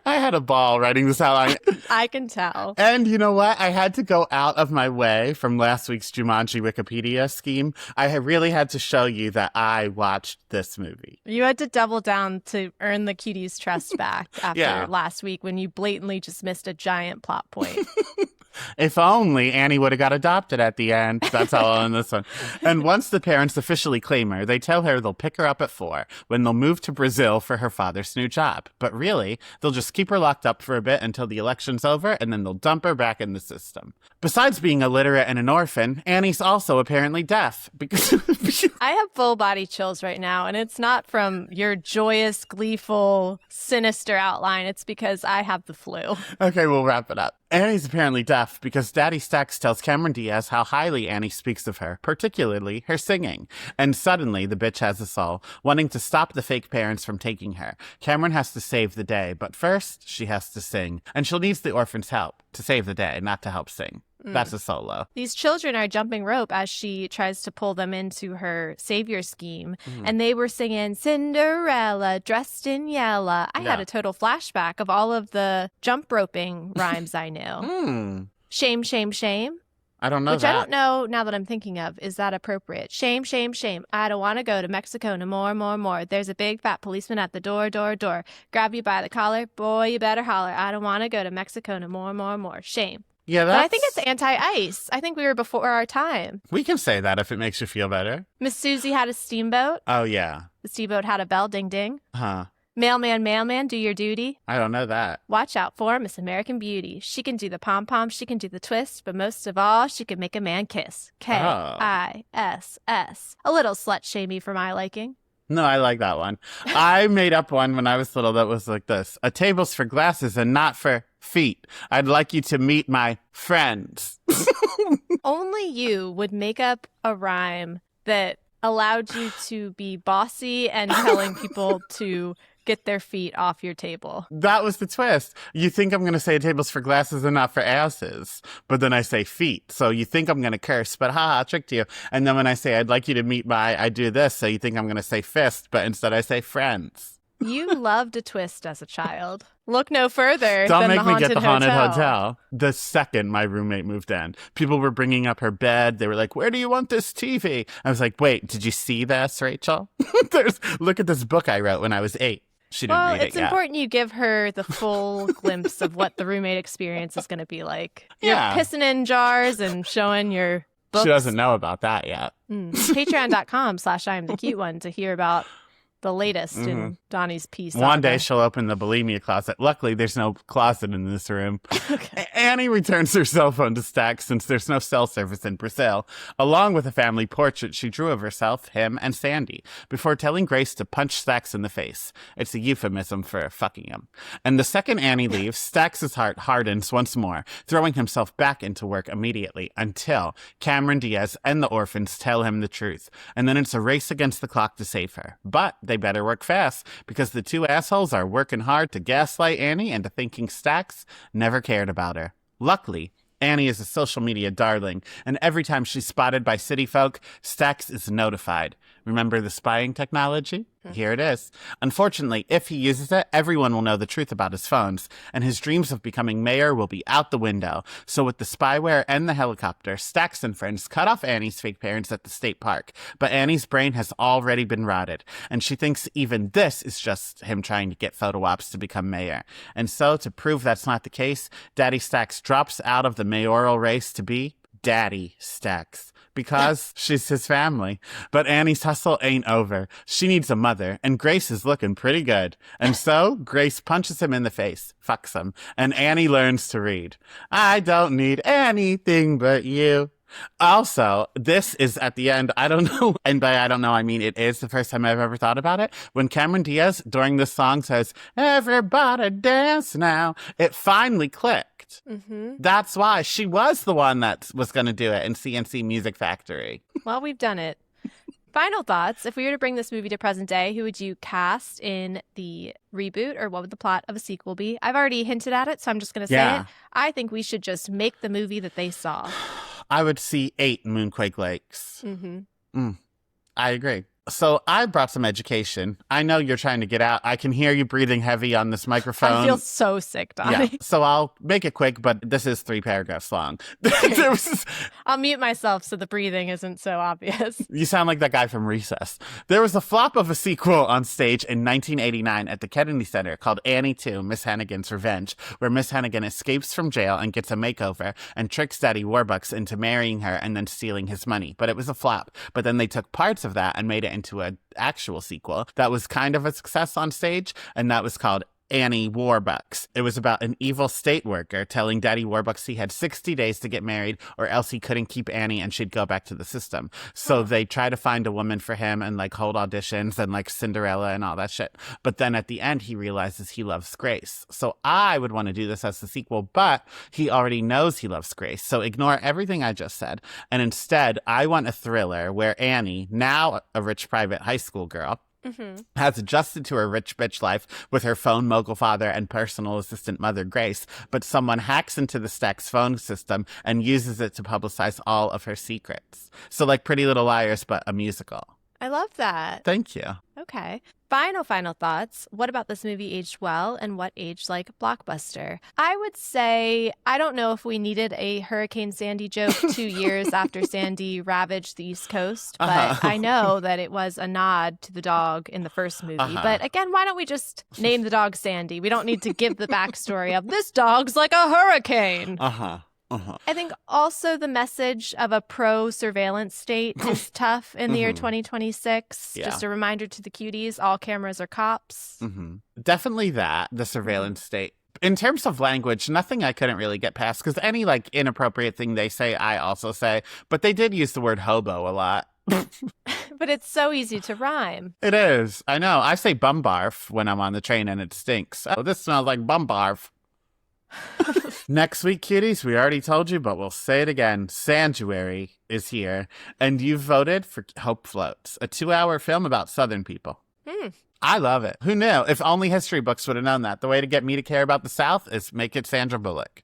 I had a ball writing this outline. I can tell. And you know what? I had to go out of my way from last week's Jumanji Wikipedia scheme. I really had to show you that I watched this movie. You had to double down to earn the Cuties' trust back after last week when you blatantly just missed a giant plot point. If only Annie would have got adopted at the end. That's how I'll end this one. And once the parents officially claim her, they tell her they'll pick her up at 4 when they'll move to Brazil for her father's new job. But really, they'll just keep her locked up for a bit until the election's over, and then they'll dump her back in the system. Besides being illiterate and an orphan, Annie's also apparently deaf. Because I have full body chills right now, and it's not from your joyous, gleeful, sinister outline. It's because I have the flu. Okay, we'll wrap it up. Annie's apparently deaf because Daddy Stacks tells Cameron Diaz how highly Annie speaks of her, particularly her singing. And suddenly, the bitch has a soul, wanting to stop the fake parents from taking her. Cameron has to save the day, but first, she has to sing. And she'll need the orphan's help to save the day, not to help sing. That's a solo. These children are jumping rope as she tries to pull them into her savior scheme. And they were singing Cinderella dressed in yellow. I had a total flashback of all of the jump roping rhymes I knew. Shame, shame, shame. I don't know Which that. I don't know now that I'm thinking of. Is that appropriate? Shame, shame, shame. I don't want to go to Mexico no more, more, more. There's a big fat policeman at the door, door, door. Grab you by the collar. Boy, you better holler. I don't want to go to Mexico no more, more, more. Shame. Yeah, But I think it's anti-ice. I think we were before our time. We can say that if it makes you feel better. Miss Susie had a steamboat. Oh, yeah. The steamboat had a bell, ding, ding. Huh. Mailman, mailman, do your duty. I don't know that. Watch out for Miss American Beauty. She can do the pom-pom, she can do the twist, but most of all, she can make a man kiss. K-I-S-S. A little slut-shamey for my liking. No, I like that one. I made up one when I was little that was like this. A table's for glasses and not for feet. I'd like you to meet my friends. Only you would make up a rhyme that allowed you to be bossy and telling people to get their feet off your table. That was the twist. You think I'm going to say tables for glasses and not for asses, but then I say feet. So you think I'm going to curse, but haha, I tricked you. And then when I say I'd like you to meet my, I do this, so you think I'm going to say fist, but instead I say friends. You loved a twist as a child. Look no further Don't than make the me haunted get the haunted hotel. hotel. The second my roommate moved in, people were bringing up her bed. They were like, where do you want this TV? I was like, wait, did you see this, Rachel? Look at this book I wrote when I was 8. She didn't read it it's yet. important you give her the full glimpse of what the roommate experience is going to be like. Yeah. You're pissing in jars and showing your books. She doesn't know about that yet. Patreon.com/I am the cute one to hear about the latest in Donnie's piece. One day she'll open the bulimia closet. Luckily, there's no closet in this room. Okay. Annie returns her cell phone to Stack since there's no cell service in Brazil, along with a family portrait she drew of herself, him, and Sandy, before telling Grace to punch Stacks in the face. It's a euphemism for fucking him. And the second Annie leaves, Stack's heart hardens once more, throwing himself back into work immediately until Cameron Diaz and the orphans tell him the truth. And then it's a race against the clock to save her. But they better work fast, because the two assholes are working hard to gaslight Annie into thinking Stacks never cared about her. Luckily, Annie is a social media darling, and every time she's spotted by city folk, Stacks is notified. Remember the spying technology? Here it is. Unfortunately, if he uses it, everyone will know the truth about his phones, and his dreams of becoming mayor will be out the window. So with the spyware and the helicopter, Stacks and friends cut off Annie's fake parents at the state park. But Annie's brain has already been rotted, and she thinks even this is just him trying to get photo ops to become mayor. And so, to prove that's not the case, Daddy Stacks drops out of the mayoral race to be Daddy Stacks, because she's his family. But Annie's hustle ain't over. She needs a mother, and Grace is looking pretty good. And so Grace punches him in the face, fucks him, and Annie learns to read. I don't need anything but you. Also, this is at the end, I don't know, and by I don't know, I mean it is the first time I've ever thought about it. When Cameron Diaz, during this song, says, everybody dance now, it finally clicked. Mm-hmm. That's why she was the one that was going to do it in CNC Music Factory. Well, we've done it. Final thoughts. If we were to bring this movie to present day, who would you cast in the reboot, or what would the plot of a sequel be? I've already hinted at it, so I'm just going to say it. I think we should just make the movie that they saw. I would see 8 Moonquake Lakes. Mm-hmm. I agree. So I brought some education. I know you're trying to get out. I can hear you breathing heavy on this microphone. I feel so sick, Donnie. Yeah. So I'll make it quick, but this is 3 paragraphs long. I'll mute myself so the breathing isn't so obvious. You sound like that guy from Recess. There was a flop of a sequel on stage in 1989 at the Kennedy Center called Annie 2, Miss Hannigan's Revenge, where Miss Hannigan escapes from jail and gets a makeover and tricks Daddy Warbucks into marrying her and then stealing his money. But it was a flop. But then they took parts of that and made it into an actual sequel that was kind of a success on stage, and that was called Annie Warbucks. It was about an evil state worker telling Daddy Warbucks he had 60 days to get married or else he couldn't keep Annie and she'd go back to the system. So they try to find a woman for him and like hold auditions and like Cinderella and all that shit. But then at the end, he realizes he loves Grace. So I would want to do this as the sequel, but he already knows he loves Grace. So ignore everything I just said. And instead, I want a thriller where Annie, now a rich private high school girl, has adjusted to her rich bitch life with her phone mogul father and personal assistant mother, Grace, but someone hacks into the Stack's phone system and uses it to publicize all of her secrets. So like Pretty Little Liars, but a musical. I love that. Thank you. Okay. Final thoughts. What about this movie aged well, and what aged like Blockbuster? I would say, I don't know if we needed a Hurricane Sandy joke 2 years after Sandy ravaged the East Coast, but I know that it was a nod to the dog in the first movie. But again, why don't we just name the dog Sandy? We don't need to give the backstory of this dog's like a hurricane. I think also the message of a pro-surveillance state is tough in the year 2026. Yeah. Just a reminder to the cuties, all cameras are cops. Definitely that, the surveillance state. In terms of language, nothing I couldn't really get past, because any like inappropriate thing they say, I also say. But they did use the word hobo a lot. But it's so easy to rhyme. It is. I know. I say bum barf when I'm on the train and it stinks. Oh, this smells like bum barf. Next week, cuties, we already told you, but we'll say it again. Sanjuary is here, and you voted for Hope Floats, a 2-hour film about Southern people. I love it. Who knew? If only history books would have known that. The way to get me to care about the South is make it Sandra Bullock.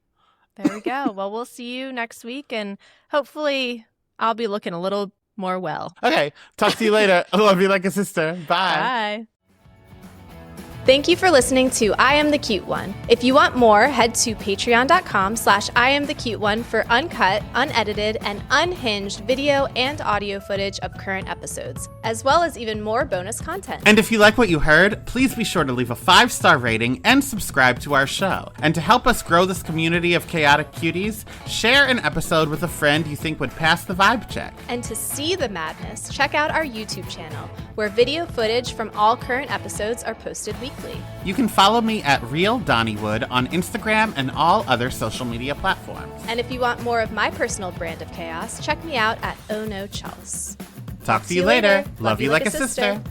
There we go. Well, we'll see you next week, and hopefully I'll be looking a little more well. Okay. Talk to you later. I love you like a sister. Bye. Bye. Thank you for listening to I Am the Cute One. If you want more, head to patreon.com/IamTheCuteOne for uncut, unedited, and unhinged video and audio footage of current episodes, as well as even more bonus content. And if you like what you heard, please be sure to leave a 5-star rating and subscribe to our show. And to help us grow this community of chaotic cuties, share an episode with a friend you think would pass the vibe check. And to see the madness, check out our YouTube channel, where video footage from all current episodes are posted weekly. You can follow me at Real Donnywood on Instagram and all other social media platforms. And if you want more of my personal brand of chaos, check me out at Oh No Charles. Talk to you later. Love you like a sister.